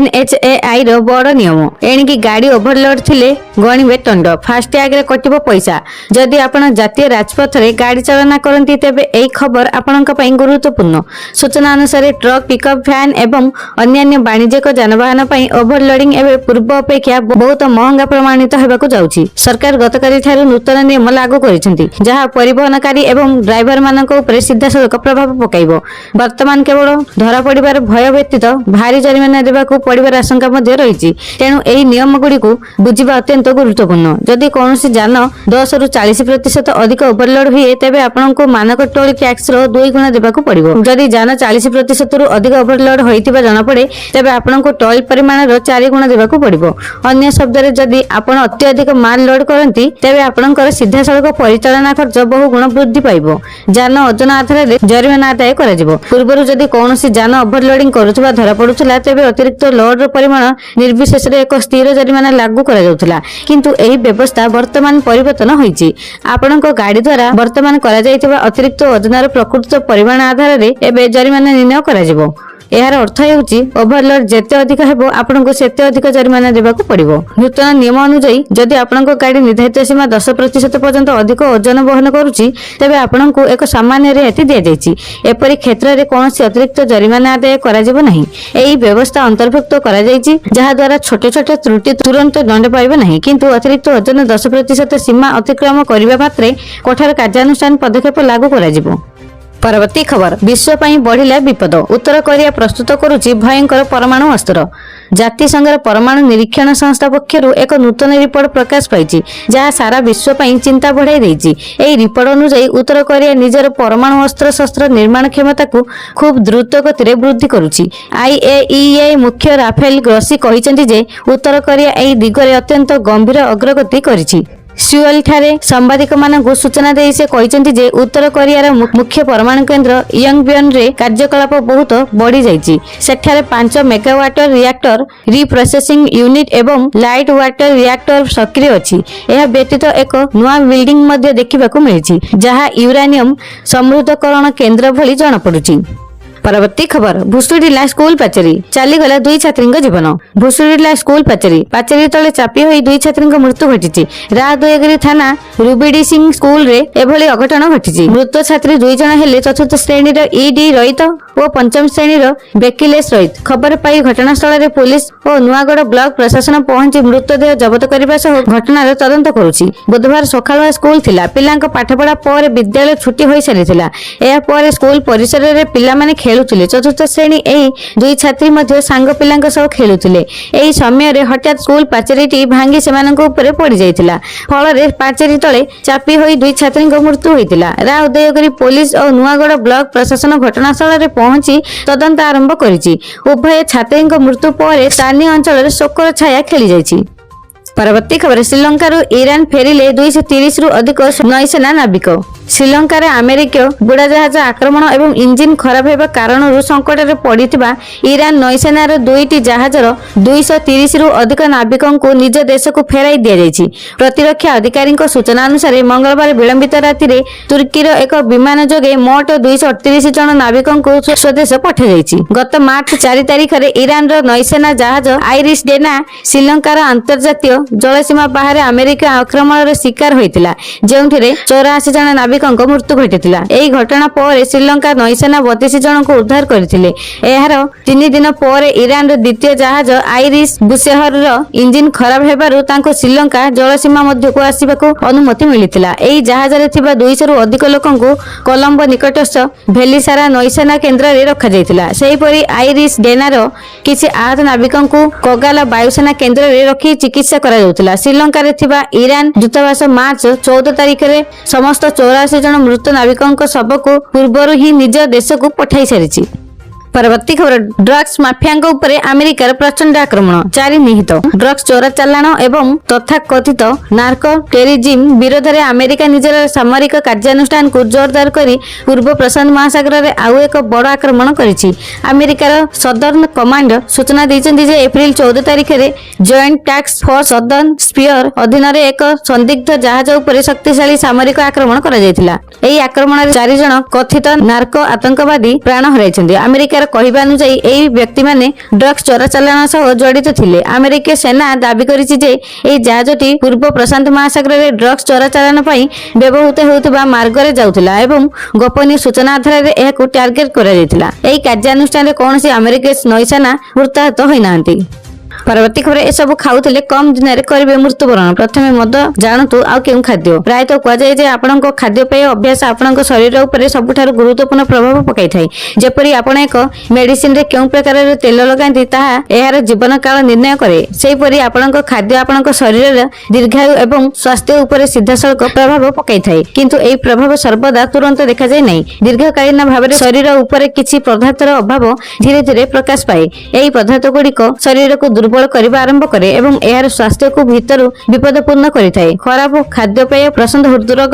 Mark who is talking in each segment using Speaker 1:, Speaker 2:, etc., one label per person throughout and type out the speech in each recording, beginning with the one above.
Speaker 1: NHAI रो बड़ नियम एणिकी गाड़ी ओभरलोड थिले गणिबे दंड फास्टैग रे कटिबो पैसा जदि आपण जातीय राजपथ रे गाड़ी चालना करंती तेबे एई खबर आपणक पई गुरुत्वपूर्ण सूचना अनुसार ट्रक पिकअप वैन एवं अन्य वाणिज्यिक जानवाहन पई ओभरलोडिंग एवं पूर्व अपेक्षा बहुत महंगा प्रमाणित हेबाकू जाउची। सरकार गतकाली थारु नूतन नियम लागू करिसेंती जहा परिवहनकारी एवं ड्राइवर मानक उपरे सीधासलख प्रभाव पकाइबो। वर्तमान केवल धरा पड़िबार भय व्यतीत भारी जरिमाना देबाकू पड़िबार आशंका मध्ये रहिछि। तेणु एही नियम गुड़िकू बुझिबा अत्यंत गुरुत्वपूर्ण। जदि कौनसी जान 10 रु 40% अधिक ओभरलोड हुए तेबे आपनकू मानक टोल टैक्स रो 2 गुणा देबाकू पड़िबो। जदि जान 40% रु अधिक ओभरलोड होइतिबा जना पड़े तेबे आपनकू टोल परिमाण रो 4 गुणा देबाकू पड़िबो। अन्य शब्द रे जदि आपण अत्यधिक माल लोड करंती तेबे आपनकर सीधा सड़क परिचालना खर्च बहु गुण वृद्धि पाइबो। जान ओजन आधार रे जरिमाना आदाय करा जिवो। पूर्वरु जदि कौनसी जान ओभरलोडिंग करुथबा धरा पडुथला तेबे अतिरिक्त लोड रो परिमाण निर्विशेष रे एक स्थिर जरिमाना लागू करा जाउथला किंतु एही व्यवस्था वर्तमान परिवर्तन होईछि। आपनक गाड़ी द्वारा वर्तमान करा जाइतबा अतिरिक्त ओजन प्रकृत परिमाण आधार रे एबे जरिमाना निर्णय करा जिवो। यार अर्थ हेउची ओभरलोड जेते अधिक हेबो आपनको सेते अधिक जरिमाना देबाकू पड़िबो। नूतन नियम अनुसार जदि आपनको गाड़ी निर्धारित सीमा 10% पर्यंत अधिक ओजन वहन करूची तेबे आपनको एक सामान्य रियायती दिया जायछि। एपरि क्षेत्र रे कोनोसी अतिरिक्त जरिमाना आदाय करा जिवो नाही। एही व्यवस्था अंतर्भुक्त करा जायछि जहा द्वारा छोट छोट त्रुटि तुरंत दंड पाइबो नाही किंतु अतिरिक्त ओजन 10% सीमा अतिक्रमण करिबा मात्रे कठोर कार्यानुष्ठान पदक्षेप लागू करा जिवो। परवर्ती खबर विश्व पई बढ़िला विपद उत्तर कोरिया प्रस्तुत करुची भयंकर परमाणु अस्त्र। जातिसंघर परमाणु निरीक्षण संस्था पक्षरु एक नूतन रिपोर्ट प्रकाश पाइछि जहा सारा विश्व पई चिंता बढ़ाई दैछि। एही रिपोर्ट अनुसार उत्तर कोरिया निजर परमाणु अस्त्र शस्त्र निर्माण क्षमता को खूब द्रुत गति रे वृद्धि करुछि। IAEA मुख्य राफेल ग्रोसी कहिसेंति जे उत्तर कोरिया एही दिगरे अत्यंत गंभीर अग्रगति करिछि। सियोल ठारे सांबादिक मानकु सूचना देई से कहिसेंति जे उत्तर कोरियार मुख्य परमाणु केंद्र यंगबियन रे कार्यकलाप बहुत बढ़ी जाइछि। सेठारे 5 मेगावाट रिएक्टर रिप्रोसेसिंग यूनिट एवं लाइट वाटर रिएक्टर सक्रिय अछि। एहा व्यतीत एक नुआ बिल्डिंग मध्ये देखिबाकू मिलिछि जहा यूरेनियम समृद्धकरण केंद्र भली जଣା पडुछि। परवर्ती खबर भुसुडिला स्कूल पाचेरी चलीगला 2 छात्रीଙ୍କ जीवन। भुसुडिला स्कूल पाचेरी तले चापी होई 2 छात्रीଙ୍କ मृत्यु घटिछि। राजदयगिरी थाना रुबिडी सिंह स्कूल रे एभली अघटन घटिछि। मृत छात्री 2 जण हेले चतुर्थ श्रेणी रो ईडी रोहित और पंचम श्रेणी रो बेकिलेश रोहित। खबर पाई घटनास्थल रे पुलिस और नुआगढ़ ब्लॉक प्रशासन पहुंची मृतदेह जब्त करबा सह घटनार तदंत करुछि। बुधवार सकाळ स्कूल थिला पिलांक पाठपढ़ा पर विद्यालय छुट्टी होई सारिथिला। एहा पर स्कूल परिसर रे पिला माने खेलुथिले। चतुर्थ श्रेणी एही 2 छात्री मध्ये सांग पिलांक सह खेलुथिले। एही समय रे हठात स्कूल पाचेरीटी भांगी सेमानक ऊपर पड़ी जाइथिला। फल रे पाचेरी तळे चापी होई 2 छात्रीଙ୍କ मृत्यु होइतिला। राउदयगिरी पुलिस और नुआगढ़ ब्लॉक प्रशासन घटनास्थल रे पहुंची तदंत आरंभ करिछि। उभय छात्रीଙ୍କ मृत्यु पर स्थानीय अंचल रे शोकर छाया खेली जाइछि। परवर्ती खबर श्रीलंका ईरान फेरिले 230 रु अधिक नौसेना नाविक। श्रीलंका अमेरिकीय बुड़ाजहाज आक्रमण एवं इंजिन खराब होगा कारण संकट में पड़ता ईरान नौसेनार 2टी जहाजर 230 रु अधिक नाविकों को निज देश को फेराई दि जाइछि। प्रतिरक्षा अधिकारी सूचना अनुसार मंगलवार विलंबित राति रे तुर्कीर एक विमान जोगे मोट 238 जन नाविकों को स्वदेश पठा जाइछि। गत मार्च 4 तारिख रे ईरान नौसेना जहाज आइरिश डेना श्रीलंकार अंतर्जातीय जलसीमा बाहर अमेरिका आक्रमण शिकार होइतिला जेउठिरे 84 जन नाविक मृत्यु घटिथिला। एही घटना पर श्रीलंका नौसेना 32 जन को उद्धार करथिले। एहार 3 दिन पर ईरान द्वितीय जहाज आइरिश बुशेहर इंजिन खराब हेबारु तांको श्रीलंका जलसीमा मध्य को आसीबाकू अनुमति मिलिथिला। एही जहाज रे थिबा 200 रु अधिक लोकन को कोलंबो निकटस्थ भेलिसारा नौसेना केंद्र रे रखा जायतिला। सेही परि आइरिश डेनार किछि आहत नाविकों को कोगाला वायुसेना केंद्र रे रखी चिकित्सा करा जाउतिला। श्रीलंका रे थिबा ईरान दूतावास मार्च 14 तारिख रे समस्त 84 जन मृत नाविकों शव को पूर्वर ही निज देश को पठाई सारी। परवर्ती खबर ड्रग्स माफिया ऊपर अमेरिकार प्रचंड आक्रमण 4 निहित। ड्रग्स चोरा चालाण एवं तथा कथित नार्को टेररिज्म विरोध में अमेरिका निजर सामरिक कार्यानुष्ठान को जोरदार करी पूर्व प्रशांत महासागर में आउ एक बड़ आक्रमण करिछि। अमेरिकार सदर्न कमांड सूचना दैछन्ति जे एप्रिल 14 तारिख रे joint task force southern spear अधीन रे एक संदिग्ध जहाज उपर शक्तिशाली सामरिक आक्रमण करा जायतिला। एही आक्रमण रे 4 जन कथित नार्को आतंकवादी प्राण हराइछन्ति। अमेरिकार ସରକାର କହିବା ଅନୁଯାୟୀ ଏହି ବ୍ୟକ୍ତିମାନେ ଡ୍ରଗ୍ସ ଚୋରାଚାଲାଣ ସହ ଜଡ଼ିତ ଥିଲେ। ଆମେରିକୀୟ ସେନା ଦାବି କରିଛି ଯେ ଏହି ଜାହାଜଟି ପୂର୍ବ ପ୍ରଶାନ୍ତ ମହାସାଗରରେ ଡ୍ରଗ୍ସ ଚୋରାଚାଲାଣ ପାଇଁ ବ୍ୟବହୃତ ହେଉଥିବା ମାର୍ଗରେ ଯାଉଥିଲା ଏବଂ ଗୋପନୀୟ ସୂଚନା ଆଧାରରେ ଏହାକୁ ଟାର୍ଗେଟ କରାଯାଇଥିଲା। ଏହି କାର୍ଯ୍ୟାନୁଷ୍ଠାନରେ କୌଣସି ଆମେରିକୀୟ ନୌସେନା ମୃତାହତ ହୋଇନାହାନ୍ତି। ପରବର୍ତ୍ତୀ ଖବର ଏସବୁ ଖାଉଥିଲେ କମ ଦିନରେ କରିବେ ମୃତ୍ୟୁବରଣ। ପ୍ରଥମେ ମଦ ଜାଣନ୍ତୁ ଆଉ କେଉଁ ଖାଦ୍ୟ। ପ୍ରାୟତଃ କୁହାଯାଏ ଯେ ଆପଣଙ୍କ ଖାଦ୍ୟପେୟ ଅଭ୍ୟାସ ଆପଣଙ୍କ ଶରୀର ଉପରେ ସବୁଠାରୁ ଗୁରୁତ୍ୱପୂର୍ଣ୍ଣ ପ୍ରଭାବ ପକାଇଥାଏ। ଯେପରି ଆପଣ ଏକ ମେଡିସିନରେ କେଉଁ ପ୍ରକାରର ତେଲ ଲଗାନ୍ତି ତାହା ଏହାର ଜୀବନ କାଳ ନିର୍ଣ୍ଣୟ କରେ, ସେହିପରି ଆପଣଙ୍କ ଖାଦ୍ୟ ଆପଣଙ୍କ ଶରୀରର ଦୀର୍ଘାୟୁ ଏବଂ ସ୍ୱାସ୍ଥ୍ୟ ଉପରେ ସିଧାସଳଖ ପ୍ରଭାବ ପକାଇଥାଏ। କିନ୍ତୁ ଏହି ପ୍ରଭାବ ସର୍ବଦା ତୁରନ୍ତ ଦେଖାଯାଏ ନାହିଁ। ଦୀର୍ଘକାଳୀନ ଭାବରେ ଶରୀର ଉପରେ କିଛି ପଦାର୍ଥର ଅଭାବ ଧୀରେ ଧୀରେ ପ୍ରକାଶ ପାଏ। ଏହି ପଦାର୍ଥଗୁଡ଼ିକ ଶରୀରକୁ ଦୁର୍ବଳ କରିବା ଆରମ୍ଭ କରେ ଏବଂ ଏହାର ସ୍ୱାସ୍ଥ୍ୟକୁ ଭିତରୁ ବିପଦପୂର୍ଣ୍ଣ କରିଥାଏ। ଖରାପ ଖାଦ୍ୟପେୟ ପ୍ରସନ୍ତ ହୃଦରୋଗ,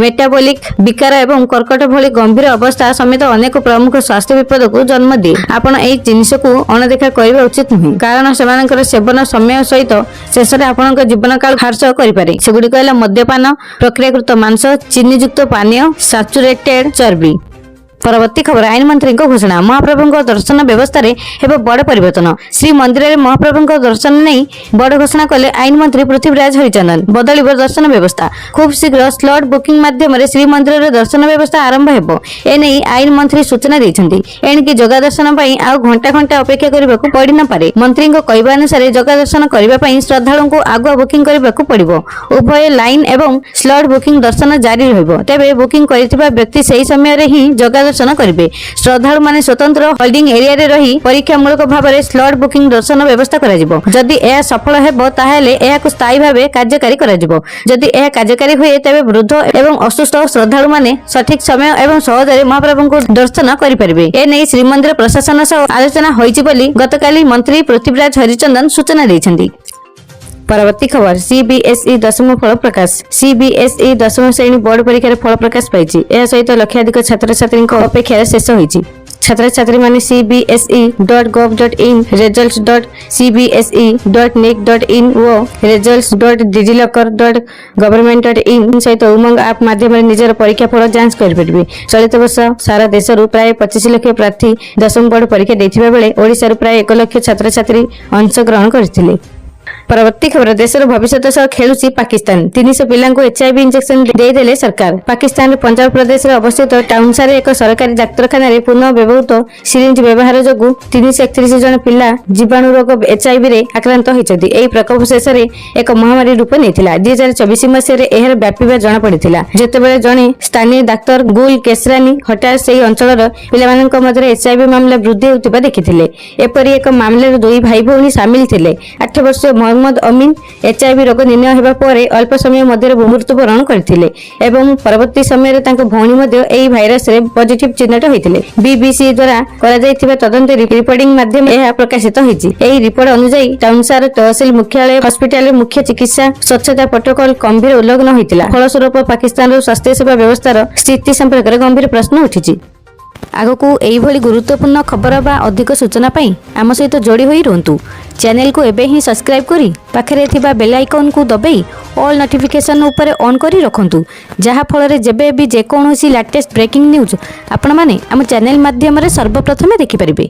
Speaker 1: ମେଟାବଲିକ ବିକାର ଏବଂ କର୍କଟ ଭଳି ଗମ୍ଭୀର ଅବସ୍ଥା ସମେତ ଅନେକ ପ୍ରମୁଖ ସ୍ୱାସ୍ଥ୍ୟ ବିପଦକୁ ଜନ୍ମ ଦିଏ। ଆପଣ ଏହି ଜିନିଷକୁ ଅଣଦେଖା କରିବା ଉଚିତ ନୁହେଁ, କାରଣ ସେମାନଙ୍କର ସେବନ ସମୟ ସହିତ ଶେଷରେ ଆପଣଙ୍କ ଜୀବନକାଳ ହ୍ରାସ କରିପାରେ। ସେଗୁଡ଼ିକ ହେଲା ମଦ୍ୟପାନ, ପ୍ରକ୍ରିୟାକୃତ ମାଂସ, ଚିନିଯୁକ୍ତ ପାନୀୟ, ସାଚୁରେଟେଡ ଚର୍ବି। ପରବର୍ତ୍ତୀ ଖବର ଆଇନ ମନ୍ତ୍ରୀଙ୍କ ଘୋଷଣା। ମହାପ୍ରଭୁଙ୍କ ଦର୍ଶନ ବ୍ୟବସ୍ଥାରେ ହେବ ବଡ଼ ପରିବର୍ତ୍ତନ। ଶ୍ରୀମନ୍ଦିରରେ ମହାପ୍ରଭୁଙ୍କ ଦର୍ଶନ ନେଇ ବଡ଼ ଘୋଷଣା କଲେ ଆଇନ ମନ୍ତ୍ରୀ ପୃଥ୍ୱୀରାଜ ହରିଚନ୍ଦନ। ବଦଳିବ ଦର୍ଶନ ବ୍ୟବସ୍ଥା। ଖୁବ୍ ଶୀଘ୍ର ସ୍ଲଟ ବୁକିଂ ମାଧ୍ୟମରେ ଶ୍ରୀମନ୍ଦିରର ଦର୍ଶନ ବ୍ୟବସ୍ଥା ଆରମ୍ଭ ହେବ। ଏନେଇ ଆଇନ ମନ୍ତ୍ରୀ ସୂଚନା ଦେଇଛନ୍ତି। ଏଣିକି ଜଗା ଦର୍ଶନ ପାଇଁ ଆଉ ଘଣ୍ଟା ଘଣ୍ଟା ଅପେକ୍ଷା କରିବାକୁ ପଡ଼ିନପାରେ। ମନ୍ତ୍ରୀଙ୍କ କହିବା ଅନୁସାରେ ଜଗା ଦର୍ଶନ କରିବା ପାଇଁ ଶ୍ରଦ୍ଧାଳୁଙ୍କୁ ଆଗୁଆ ବୁକିଂ କରିବାକୁ ପଡ଼ିବ। ଉଭୟ ଲାଇନ ଏବଂ ସ୍ଲଟ ବୁକିଂ ଦର୍ଶନ ଜାରି ରହିବ। ତେବେ ବୁକିଂ କରିଥିବା ବ୍ୟକ୍ତି ସେହି ସମୟରେ ହିଁ ଜଗା ଦର୍ଶନ କରିବେ। ଶ୍ରଦ୍ଧାଳୁମାନେ ସ୍ୱତନ୍ତ୍ର ହୋଲ୍ଡିଂ ଏରିଆରେ ରହି ପରୀକ୍ଷାମୂଳକ ଭାବରେ ସ୍ଲଟ ବୁକିଂ ଦର୍ଶନ ବ୍ୟବସ୍ଥା କରାଯିବ। ଯଦି ଏହା ସଫଳ ହେବ ତାହେଲେ ଏହାକୁ ସ୍ଥାୟୀ ଭାବେ କାର୍ଯ୍ୟକାରୀ କରାଯିବ। ଯଦି ଏହା କାର୍ଯ୍ୟକାରୀ ହୁଏ ତେବେ ବୃଦ୍ଧ ଏବଂ ଅସୁସ୍ଥ ଶ୍ରଦ୍ଧାଳୁମାନେ ସଠିକ ସମୟ ଏବଂ ସହଜରେ ମହାପ୍ରଭୁଙ୍କୁ ଦର୍ଶନ କରିପାରିବେ। ଏନେଇ ଶ୍ରୀମନ୍ଦିର ପ୍ରଶାସନ ସହ ଆଲୋଚନା ହୋଇଛି ବୋଲି ଗତକାଲି ମନ୍ତ୍ରୀ ପୃଥ୍ୱୀରାଜ ହରିଚନ୍ଦନ ସୂଚନା ଦେଇଛନ୍ତି। ପରବର୍ତ୍ତୀ ଖବର ସିବିଏସ୍ଇ ଦଶମ ଫଳ ପ୍ରକାଶ। ସିବିଏସ୍ଇ ଦଶମ ଶ୍ରେଣୀ ବୋର୍ଡ ପରୀକ୍ଷାର ଫଳ ପ୍ରକାଶ ପାଇଛି। ଏହା ସହିତ ଲକ୍ଷାଧିକ ଛାତ୍ରଛାତ୍ରୀଙ୍କ ଅପେକ୍ଷାର ଶେଷ ହୋଇଛି। ଛାତ୍ରଛାତ୍ରୀମାନେ cbse.gov.in, results.cbse.nic.in ଓ results.digilocker.government.in ସହିତ ଉମଙ୍ଗ ଆପ୍ ମାଧ୍ୟମରେ ନିଜର ପରୀକ୍ଷା ଫଳ ଯାଞ୍ଚ କରିପାରିବେ। ଚଳିତ ବର୍ଷ ସାରା ଦେଶରୁ ପ୍ରାୟ 25 ଲକ୍ଷ ପ୍ରାର୍ଥୀ ଦଶମ ବୋର୍ଡ ପରୀକ୍ଷା ଦେଇଥିବା ବେଳେ ଓଡ଼ିଶାରୁ ପ୍ରାୟ 1 ଲକ୍ଷ ଛାତ୍ରଛାତ୍ରୀ ଅଂଶଗ୍ରହଣ କରିଥିଲେ। ପରବର୍ତ୍ତୀ ଖବର ଦେଶର ଭବିଷ୍ୟତ ସହ ଖେଳୁଛି ପାକିସ୍ତାନ। 300 ପିଲାଙ୍କୁ HIV ଇଞ୍ଜେକ୍ସନ ଦେଇଦେଲେ ସରକାର। ପାକିସ୍ତାନର ପଞ୍ଜାବ ପ୍ରଦେଶରେ ଅବସ୍ଥିତ ଟାଉନସାରେ ଏକ ସରକାରୀ ଡାକ୍ତରଖାନାରେ ପୁନଃ ବ୍ୟବହୃତ ସିରିଞ୍ଜ ବ୍ୟବହାର ଯୋଗୁଁ 331 ଜଣ ପିଲା ଜୀବାଣୁ ରୋଗ HIV ରେ ଆକ୍ରାନ୍ତ ହୋଇଛନ୍ତି। ଏହି ପ୍ରକୋପ ଶେଷରେ ଏକ ମହାମାରୀ ରୂପ ନେଇଥିଲା। 2024 ମସିହାରେ ଏହାର ବ୍ୟାପିବା ଜଣାପଡ଼ିଥିଲା, ଯେତେବେଳେ ଜଣେ ସ୍ଥାନୀୟ ଡାକ୍ତର ଗୁଲ କେଶରାନୀ ହଠାତ୍ ସେହି ଅଞ୍ଚଳର ପିଲାମାନଙ୍କ ମଧ୍ୟରେ HIV ମାମଲା ବୃଦ୍ଧି ହେଉଥିବା ଦେଖିଥିଲେ। ଏପରି ଏକ ମାମଲାରେ 2 ଭାଇ ଭଉଣୀ ସାମିଲ ଥିଲେ। 8 ବର୍ଷୀୟ ମହମ୍ମଦ ଅମିନ HIV ରୋଗ ନିର୍ଣ୍ଣୟ ହେବା ପରେ ଅଳ୍ପ ସମୟ ମଧ୍ୟରେ ମୃତ୍ୟୁବରଣ କରିଥିଲେ ଏବଂ ପରବର୍ତ୍ତୀ ସମୟରେ ତାଙ୍କ ଭଉଣୀ ମଧ୍ୟ ଏହି ଭାଇରସରେ ପଜିଟିଭ ଚିହ୍ନଟ ହୋଇଥିଲେ। BBC ଦ୍ୱାରା କରାଯାଇଥିବା ତଦନ୍ତ ରିପୋର୍ଟିଂ ମାଧ୍ୟମରେ ଏହା ପ୍ରକାଶିତ ହୋଇଛି। ଏହି ରିପୋର୍ଟ ଅନୁଯାୟୀ ଟାଉନସାର ତହସିଲ ମୁଖ୍ୟାଳୟ ହସ୍ପିଟାଲରେ ମୁଖ୍ୟ ଚିକିତ୍ସା ସ୍ୱଚ୍ଛତା ପ୍ରୋଟୋକଲ ଗମ୍ଭୀର ଉଲ୍ଲଂଘନ ହୋଇଥିଲା। ଫଳସ୍ୱରୂପ ପାକିସ୍ତାନର ସ୍ୱାସ୍ଥ୍ୟ ସେବା ବ୍ୟବସ୍ଥାର ସ୍ଥିତି ସମ୍ପର୍କରେ ଗମ୍ଭୀର ପ୍ରଶ୍ନ ଉଠିଛି। ଆଗକୁ ଏଇଭଳି ଗୁରୁତ୍ୱପୂର୍ଣ୍ଣ ଖବର ବା ଅଧିକ ସୂଚନା ପାଇଁ ଆମ ସହିତ ଯୋଡ଼ି ହୋଇ ରୁହନ୍ତୁ। ଚ୍ୟାନେଲକୁ ଏବେ ହିଁ ସବସ୍କ୍ରାଇବ୍ କରି ପାଖରେ ଥିବା ବେଲ୍ ଆଇକନ୍କୁ ଦବାଇ ଅଲ୍ ନୋଟିଫିକେସନ୍ ଉପରେ ଅନ୍ କରି ରଖନ୍ତୁ, ଯାହାଫଳରେ ଯେବେ ବି ଯେକୌଣସି ଲାଟେଷ୍ଟ ବ୍ରେକିଂ ନ୍ୟୁଜ୍ ଆପଣମାନେ ଆମ ଚ୍ୟାନେଲ ମାଧ୍ୟମରେ ସର୍ବପ୍ରଥମେ ଦେଖିପାରିବେ।